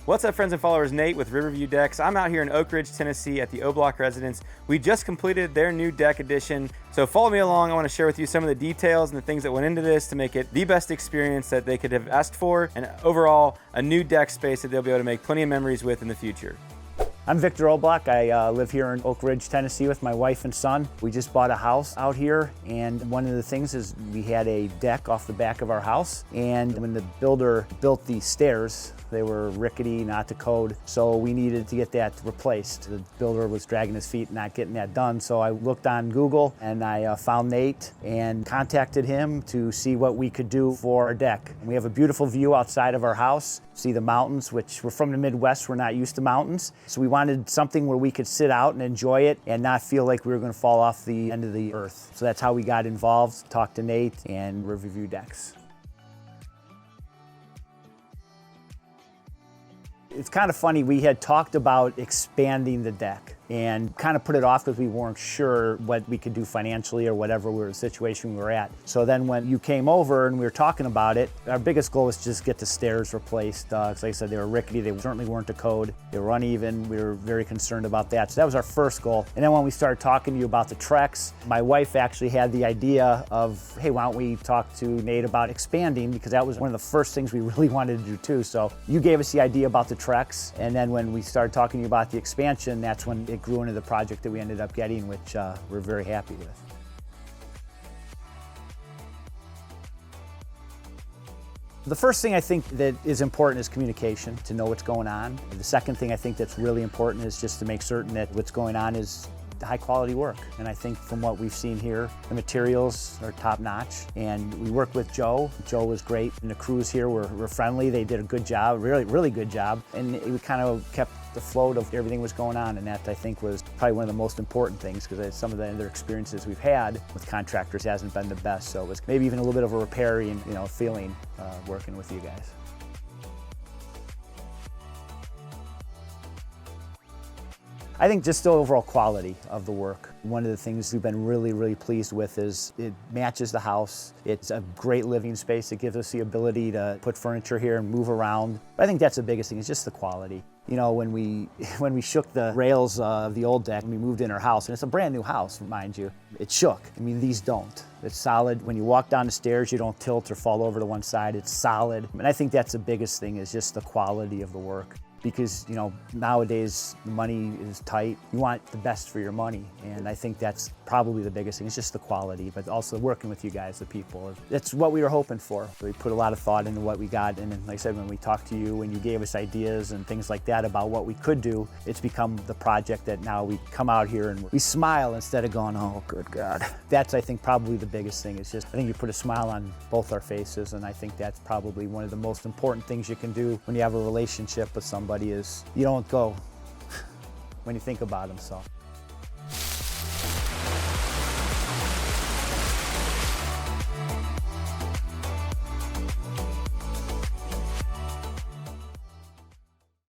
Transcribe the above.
What's up, friends and followers? Nate with Riverview Decks. I'm out here in Oak Ridge, Tennessee at the O-Block residence. We just completed their new deck addition. So follow me along. I want to share with you some of the details and the things that went into this to make it the best experience that they could have asked for, and overall a new deck space that they'll be able to make plenty of memories with in the future. I'm Victor O-Block. I live here in Oak Ridge, Tennessee with my wife and son. We just bought a house out here, and one of the things is we had a deck off the back of our house, and when the builder built the stairs, they were rickety, not to code, so we needed to get that replaced. The builder was dragging his feet not getting that done, so I looked on Google and I found Nate and contacted him to see what we could do for our deck. We have a beautiful view outside of our house. See the mountains, which we're from the Midwest, we're not used to mountains. So we wanted something where we could sit out and enjoy it and not feel like we were gonna fall off the end of the earth. So that's how we got involved, talked to Nate and Riverview Decks. It's kind of funny, we had talked about expanding the deck and kind of put it off because we weren't sure what we could do financially or whatever situation we were at. So then when you came over and we were talking about it, our biggest goal was to just get the stairs replaced. Like I said, they were rickety, they certainly weren't to code, they were uneven, we were very concerned about that. So that was our first goal. And then when we started talking to you about the Trex, my wife actually had the idea of, hey, why don't we talk to Nate about expanding, because that was one of the first things we really wanted to do too. So you gave us the idea about the Trex, and then when we started talking to you about the expansion, that's when it grew into the project that we ended up getting, which we're very happy with. The first thing I think that is important is communication, to know what's going on. The second thing I think that's really important is just to make certain that what's going on is high quality work. And I think from what we've seen here, the materials are top notch. And we worked with Joe. Joe was great. And the crews here were friendly. They did a good job, really good job. And we kind of kept the float of everything was going on. And that, I think, was probably one of the most important things, because some of the other experiences we've had with contractors hasn't been the best. So it was maybe even a little bit of a repairing, feeling working with you guys. I think just the overall quality of the work. One of the things we've been really pleased with is it matches the house. It's a great living space. It gives us the ability to put furniture here and move around. But I think that's the biggest thing, is just the quality. When we shook the rails of the old deck, we moved in our house, and it's a brand new house, mind you, it shook. I mean, these don't. It's solid. When you walk down the stairs, you don't tilt or fall over to one side. It's solid. And I think that's the biggest thing, is just the quality of the work. Because, nowadays the money is tight. You want the best for your money. And I think that's probably the biggest thing. It's just the quality, but also working with you guys, the people. That's what we were hoping for. We put a lot of thought into what we got. And then, like I said, when we talked to you and you gave us ideas and things like that about what we could do, it's become the project that now we come out here and we smile instead of going, oh, good God. That's, I think, probably the biggest thing. Is just, I think you put a smile on both our faces. And I think that's probably one of the most important things you can do when you have a relationship with somebody, is you don't go when you think about them. So